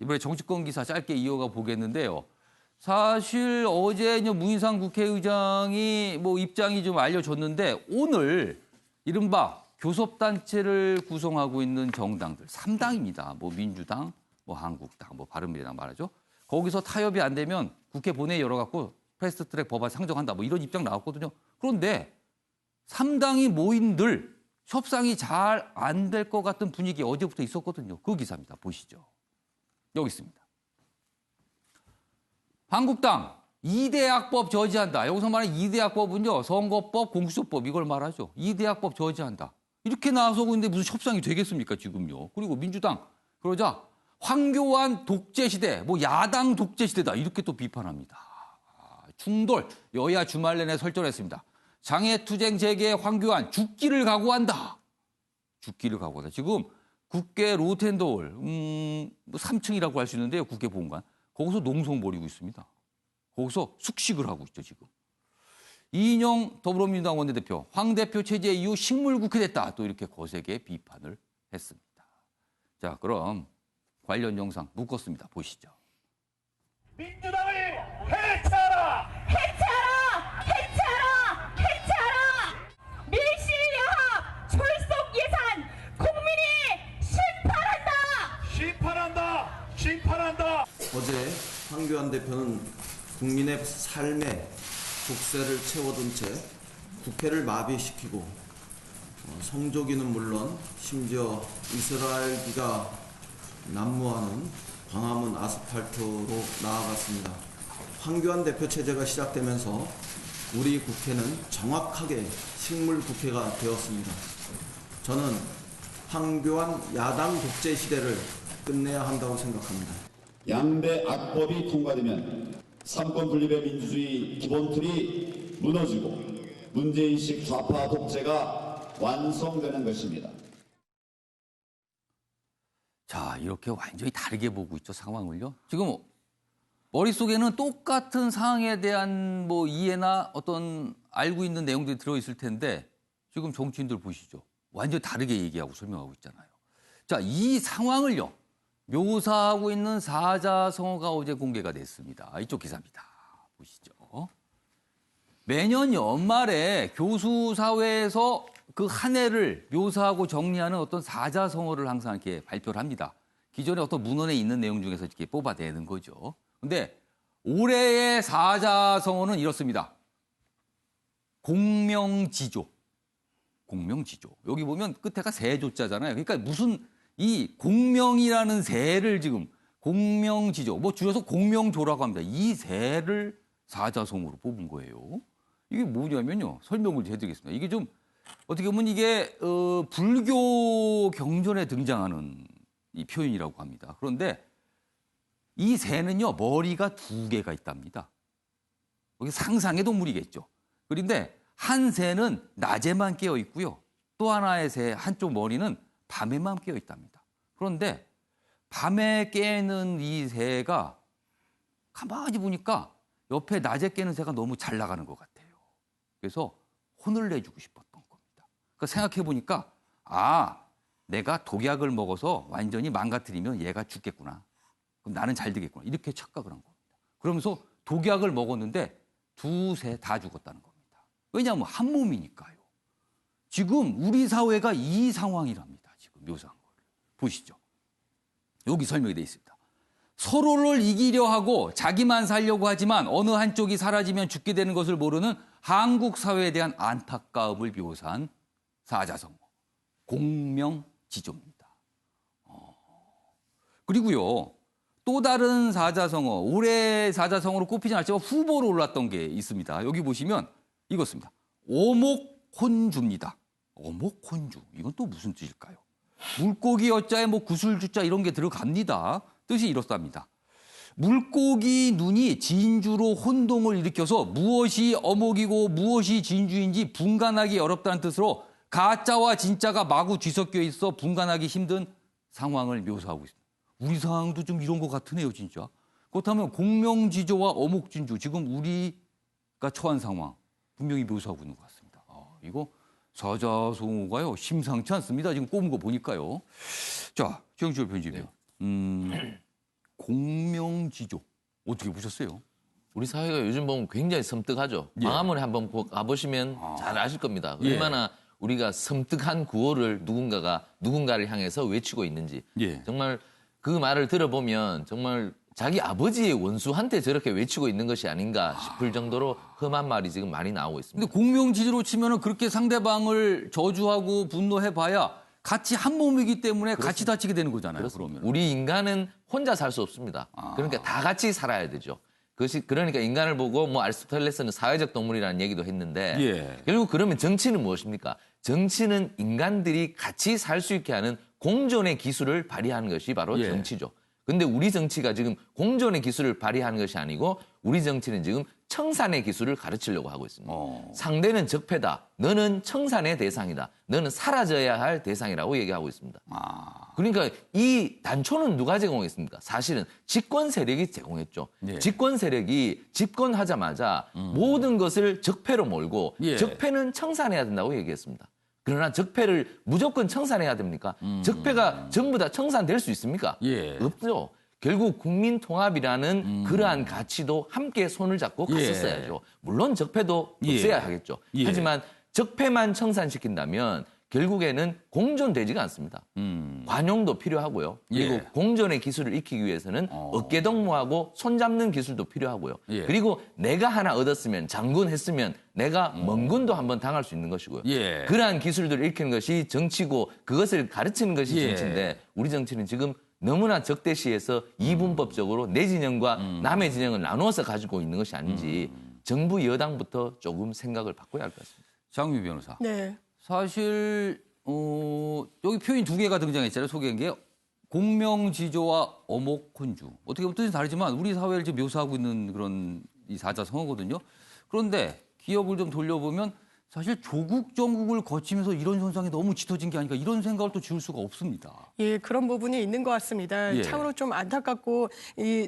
이번에 정치권 기사 짧게 이어가 보겠는데요. 사실 어제 문희상 국회의장이 입장이 좀 알려졌는데 오늘 이른바 교섭단체를 구성하고 있는 정당들 3당입니다. 민주당, 한국당, 바른미래당 말하죠. 거기서 타협이 안 되면 국회 본회의 열어갖고 패스트트랙 법안 상정한다. 이런 입장 나왔거든요. 그런데 3당이 모인들 협상이 잘 안 될 것 같은 분위기 어제부터 있었거든요. 그 기사입니다. 보시죠. 여기 있습니다. 한국당 2대 악법 저지한다. 여기서 말하는 2대 악법은요. 선거법, 공수처법 이걸 말하죠. 2대 악법 저지한다. 이렇게 나서고 있는데 무슨 협상이 되겠습니까 지금요. 그리고 민주당 그러자 황교안 독재시대, 야당 독재시대다. 이렇게 또 비판합니다. 충돌, 여야 주말 내내 설전했습니다. 장애투쟁 재개 황교안 죽기를 각오한다. 죽기를 각오한다. 지금 국회 로텐더홀 3층이라고 할 수 있는데요. 국회 본관. 거기서 농성 벌이고 있습니다. 거기서 숙식을 하고 있죠. 지금. 이인영 더불어민주당 원내대표. 황 대표 체제 이후 식물국회 됐다. 또 이렇게 거세게 비판을 했습니다. 자, 그럼 관련 영상 묶었습니다. 보시죠. 민주당을 해체하라! 해체하라! 해체하라! 해체하라! 밀실야합 졸속 예산 국민이 심판한다! 심판한다! 심판한다! 어제 황교안 대표는 국민의 삶에 국세를 채워둔 채 국회를 마비시키고 성조기는 물론 심지어 이스라엘기가 난무하는 광화문 아스팔트로 나아갔습니다. 황교안 대표 체제가 시작되면서 우리 국회는 정확하게 식물 국회가 되었습니다. 저는 황교안 야당 독재 시대를 끝내야 한다고 생각합니다. 양대 악법이 통과되면 삼권 분립의 민주주의 기본 틀이 무너지고 문재인식 좌파 독재가 완성되는 것입니다. 자, 이렇게 완전히 다르게 보고 있죠, 상황을요. 지금 머릿속에는 똑같은 상황에 대한 이해나 어떤 알고 있는 내용들이 들어있을 텐데 지금 정치인들 보시죠. 완전히 다르게 얘기하고 설명하고 있잖아요. 자, 이 상황을요. 묘사하고 있는 사자성어가 어제 공개가 됐습니다. 이쪽 기사입니다. 보시죠. 매년 연말에 교수사회에서 그 한 해를 묘사하고 정리하는 어떤 사자성어를 항상 이렇게 발표를 합니다. 기존의 어떤 문헌에 있는 내용 중에서 이렇게 뽑아내는 거죠. 근데 올해의 사자성어는 이렇습니다. 공명지조. 공명지조. 여기 보면 끝에가 세조자잖아요. 그러니까 무슨 이 공명이라는 새를 지금 공명지조, 줄여서 공명조라고 합니다. 이 새를 사자성어로 뽑은 거예요. 이게 뭐냐면요. 설명을 해드리겠습니다. 이게 좀 어떻게 보면 이게 불교 경전에 등장하는 이 표현이라고 합니다. 그런데 이 새는요. 머리가 2개가 있답니다. 여기 상상의 동물이겠죠. 그런데 한 새는 낮에만 깨어 있고요. 또 하나의 새 한쪽 머리는 밤에만 깨어 있답니다. 그런데 밤에 깨는 이 새가 가만히 보니까 옆에 낮에 깨는 새가 너무 잘 나가는 것 같아요. 그래서 혼을 내주고 싶었던 겁니다. 그러니까 생각해 보니까 내가 독약을 먹어서 완전히 망가뜨리면 얘가 죽겠구나. 그럼 나는 잘 되겠구나. 이렇게 착각을 한 겁니다. 그러면서 독약을 먹었는데 2새 다 죽었다는 겁니다. 왜냐하면 한 몸이니까요. 지금 우리 사회가 이 상황이랍니다. 지금 묘사한 걸. 보시죠. 여기 설명이 되어 있습니다. 서로를 이기려 하고 자기만 살려고 하지만 어느 한쪽이 사라지면 죽게 되는 것을 모르는 한국 사회에 대한 안타까움을 묘사한 사자성어. 공명지조입니다. 그리고요. 또 다른 사자성어, 올해 사자성어로 꼽히지 않았지만 후보로 올랐던 게 있습니다. 여기 보시면 이것입니다. 오목혼주입니다. 어목혼주. 이건 또 무슨 뜻일까요? 물고기 여자에 구슬주자 이런 게 들어갑니다. 뜻이 이렇답니다. 물고기 눈이 진주로 혼동을 일으켜서 무엇이 어목이고 무엇이 진주인지 분간하기 어렵다는 뜻으로 가짜와 진짜가 마구 뒤섞여 있어 분간하기 힘든 상황을 묘사하고 있습니다. 우리 상황도 좀 이런 것 같으네요, 진짜. 그렇다면 공명지조와 어목진주, 지금 우리가 처한 상황 분명히 묘사하고 있는 것 같습니다. 이거 사자성어가요 심상치 않습니다. 지금 꼽은 거 보니까요. 자, 최영철 편집이요. 공명지조 어떻게 보셨어요? 우리 사회가 요즘 보면 굉장히 섬뜩하죠. 예. 광화문에 한번 가보시면 잘 아실 겁니다. 예. 얼마나 우리가 섬뜩한 구호를 누군가를 향해서 외치고 있는지. 예. 정말 그 말을 들어보면 정말 자기 아버지의 원수한테 저렇게 외치고 있는 것이 아닌가 싶을 정도로 험한 말이 지금 많이 나오고 근데 있습니다. 공명지조로 치면은 그렇게 상대방을 저주하고 분노해봐야 같이 한 몸이기 때문에 같이 다치게 되는 거잖아요. 그러면. 우리 인간은 혼자 살 수 없습니다. 그러니까 다 같이 살아야 되죠. 그것이 그러니까 인간을 보고 뭐 아리스토텔레스는 사회적 동물이라는 얘기도 했는데 예. 결국 그러면 정치는 무엇입니까? 정치는 인간들이 같이 살 수 있게 하는 공존의 기술을 발휘하는 것이 바로 예. 정치죠. 근데 우리 정치가 지금 공존의 기술을 발휘하는 것이 아니고 우리 정치는 지금 청산의 기술을 가르치려고 하고 있습니다. 상대는 적폐다. 너는 청산의 대상이다. 너는 사라져야 할 대상이라고 얘기하고 있습니다. 그러니까 이 단초는 누가 제공했습니까? 사실은 집권 세력이 제공했죠. 예. 집권 세력이 집권하자마자 모든 것을 적폐로 몰고 예. 적폐는 청산해야 된다고 얘기했습니다. 그러나 적폐를 무조건 청산해야 됩니까? 적폐가 전부 다 청산될 수 있습니까? 예. 없죠. 결국 국민통합이라는 그러한 가치도 함께 손을 잡고 예. 갔었어야죠. 물론 적폐도 예. 없애야 하겠죠. 예. 하지만 적폐만 청산시킨다면 결국에는 공존되지가 않습니다. 관용도 필요하고요. 그리고 예. 공존의 기술을 익히기 위해서는 어깨동무하고 손잡는 기술도 필요하고요. 예. 그리고 내가 하나 얻었으면 장군 했으면 내가 멍군도 한번 당할 수 있는 것이고요. 예. 그러한 기술들을 익히는 것이 정치고 그것을 가르치는 것이 예. 정치인데 우리 정치는 지금 너무나 적대시해서 이분법적으로 내 진영과 남의 진영을 나누어서 가지고 있는 것이 아닌지 정부 여당부터 조금 생각을 바꿔야 할 것 같습니다. 장미 변호사. 네. 사실 여기 표현 두 개가 등장했잖아요. 소개한 게 공명지조와 어목혼주. 어떻게 보면 뜻은 다르지만 우리 사회를 지금 묘사하고 있는 그런 이 사자성어거든요. 그런데 기억을 좀 돌려보면 사실 조국 정국을 거치면서 이런 현상이 너무 짙어진 게 아닌가 이런 생각을 또 지울 수가 없습니다. 예, 그런 부분이 있는 것 같습니다. 예. 참으로 좀 안타깝고,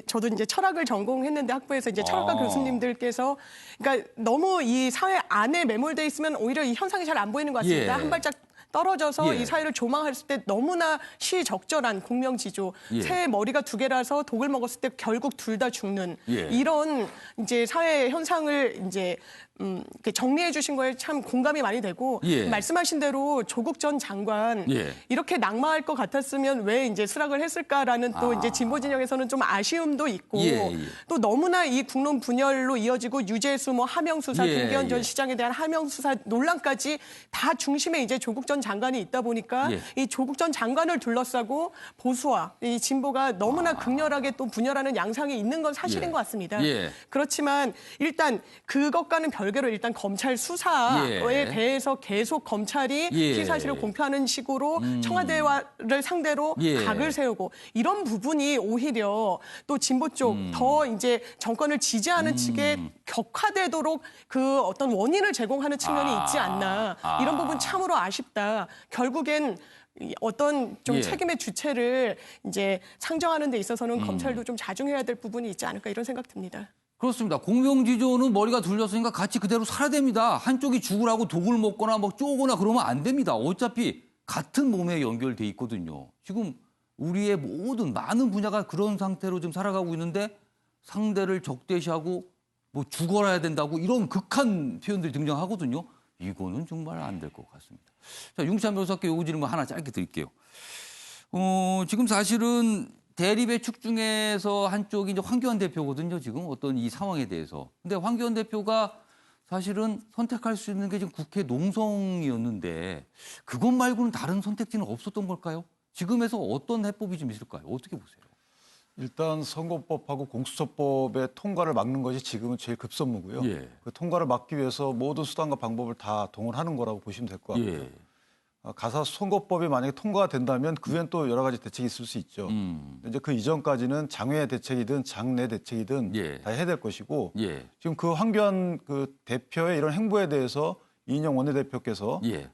저도 이제 철학을 전공했는데 학부에서 이제 철학과 교수님들께서, 그러니까 너무 이 사회 안에 매몰돼 있으면 오히려 이 현상이 잘 안 보이는 것 같습니다. 예. 한 발짝 떨어져서 예. 이 사회를 조망했을 때 너무나 시적절한 공명지조, 예. 새의 머리가 두 개라서 독을 먹었을 때 결국 둘 다 죽는 예. 이런 이제 사회 현상을 이제 이렇게 정리해 주신 거에 참 공감이 많이 되고 예. 말씀하신 대로 조국 전 장관 예. 이렇게 낙마할 것 같았으면 왜 이제 수락을 했을까라는 또 이제 진보 진영에서는 좀 아쉬움도 있고 예, 예. 또 너무나 이 국론 분열로 이어지고 유재수 뭐 하명 수사 예, 김기현 전 예. 시장에 대한 하명 수사 논란까지 다 중심에 이제 조국 전 장관이 있다 보니까 예. 이 조국 전 장관을 둘러싸고 보수와 이 진보가 너무나 극렬하게 또 분열하는 양상이 있는 건 사실인 예. 것 같습니다. 예. 그렇지만 일단 그것과는 별개로 일단 검찰 수사에 예. 대해서 계속 검찰이 예. 피의사실을 공표하는 식으로 청와대를 상대로 예. 각을 세우고 이런 부분이 오히려 또 진보 쪽 더 이제 정권을 지지하는 측에 격화되도록 그 어떤 원인을 제공하는 측면이 있지 않나 이런 부분 참으로 아쉽다. 결국엔 어떤 좀 예. 책임의 주체를 이제 상정하는 데 있어서는 검찰도 좀 자중해야 될 부분이 있지 않을까 이런 생각 듭니다. 그렇습니다. 공명지조는 머리가 둘렸으니까 같이 그대로 살아야 됩니다. 한쪽이 죽으라고 독을 먹거나 뭐 쪼거나 그러면 안 됩니다. 어차피 같은 몸에 연결돼 있거든요. 지금 우리의 모든 많은 분야가 그런 상태로 지금 살아가고 있는데 상대를 적대시하고 뭐 죽어라 해야 된다고 이런 극한 표현들이 등장하거든요. 이거는 정말 안 될 것 같습니다. 자, 융찬 변호사께 요구 질문 하나 짧게 드릴게요. 지금 사실은 대립의 축 중에서 한쪽이 이제 황교안 대표거든요. 지금 어떤 이 상황에 대해서. 근데 황교안 대표가 사실은 선택할 수 있는 게 지금 국회 농성이었는데 그것 말고는 다른 선택지는 없었던 걸까요? 지금에서 어떤 해법이 좀 있을까요? 어떻게 보세요? 일단 선거법하고 공수처법의 통과를 막는 것이 지금은 제일 급선무고요. 예. 그 통과를 막기 위해서 모든 수단과 방법을 다 동원하는 거라고 보시면 될 것 같고요. 예. 가사 선거법이 만약에 통과가 된다면 그 후엔 또 여러 가지 대책이 있을 수 있죠. 근데 이제 그 이전까지는 장외 대책이든 장내 대책이든 예. 다 해야 될 것이고 예. 지금 그 황교안 그 대표의 이런 행보에 대해서 이인영 원내대표께서 예.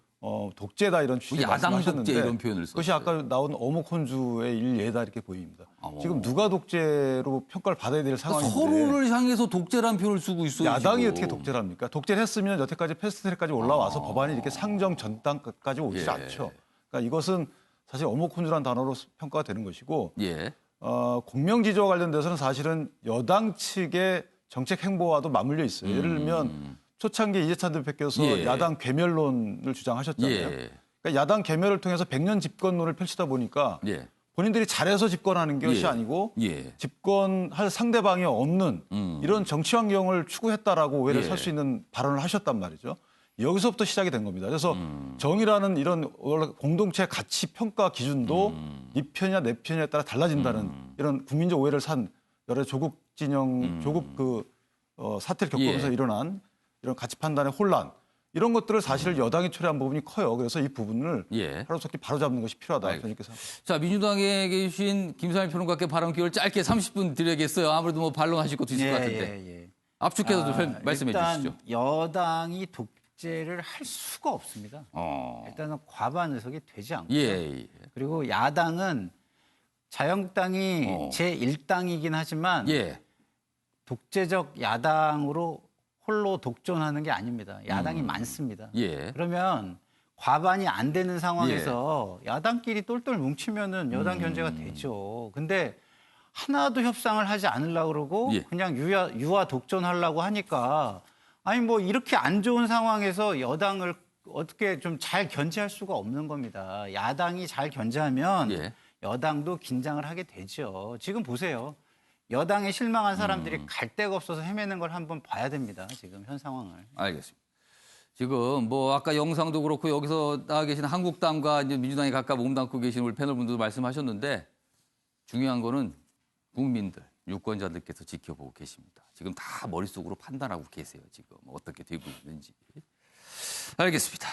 독재다 이런 취지의 야당 말씀하셨는데 독재 이런 표현을 그것이 썼어요. 아까 나온 어목혼주의 일례다 이렇게 보입니다. 어. 지금 누가 독재로 평가를 받아야 될 상황인데 서로를 향해서 독재란 표현을 쓰고 있어요. 야당이 지금. 어떻게 독재를 합니까? 독재를 했으면 여태까지 패스트트랙까지 올라와서 법안이 이렇게 상정 전당까지 오지 예. 않죠. 그러니까 이것은 사실 어목혼주라는 단어로 평가가 되는 것이고 예. 공명지조와 관련돼서는 사실은 여당 측의 정책 행보와도 맞물려 있어요. 예를 들면 초창기 이재찬 대표께서 예. 야당 괴멸론을 주장하셨잖아요. 예. 그러니까 야당 괴멸을 통해서 100년 집권론을 펼치다 보니까 예. 본인들이 잘해서 집권하는 것이 예. 아니고 예. 집권할 상대방이 없는 이런 정치 환경을 추구했다라고 오해를 예. 살 수 있는 발언을 하셨단 말이죠. 여기서부터 시작이 된 겁니다. 그래서 정의라는 이런 공동체 가치 평가 기준도 이 편이냐 내 편이냐에 따라 달라진다는 이런 국민적 오해를 산 여러 조국 진영, 조국 사태를 겪으면서 예. 일어난 이런 가치 판단의 혼란 이런 것들을 사실 여당이 초래한 부분이 커요. 그래서 이 부분을 예. 하루속히 바로잡는 것이 필요하다. 저는 알겠습니다. 이렇게 생각합니다. 자, 민주당에 계신 김상일 평론가께 발언 기회를 짧게 30분 드려야겠어요. 아무래도 뭐 반론하실 것도 있을 것 같은데. 압축해서 좀 말씀해 일단 주시죠. 여당이 독재를 할 수가 없습니다. 일단은 과반 의석이 되지 않고요. 예. 그리고 야당은 자유한국당이 제1당이긴 하지만 예. 독재적 야당으로 홀로 독존하는 게 아닙니다. 야당이 많습니다. 예. 그러면 과반이 안 되는 상황에서 야당끼리 똘똘 뭉치면은 여당 견제가 되죠. 근데 하나도 협상을 하지 않으려고 그러고 예. 그냥 유화 독존하려고 하니까 아니 뭐 이렇게 안 좋은 상황에서 여당을 어떻게 좀 잘 견제할 수가 없는 겁니다. 야당이 잘 견제하면 예. 여당도 긴장을 하게 되죠. 지금 보세요. 여당에 실망한 사람들이 갈 데가 없어서 헤매는 걸 한번 봐야 됩니다. 지금 현 상황을. 알겠습니다. 지금 뭐 아까 영상도 그렇고 여기서 나와 계신 한국당과 이제 민주당이 각각 몸담고 계신 우리 패널분들도 말씀하셨는데 중요한 거는 국민들, 유권자들께서 지켜보고 계십니다. 지금 다 머릿속으로 판단하고 계세요. 지금 어떻게 되고 있는지. 알겠습니다.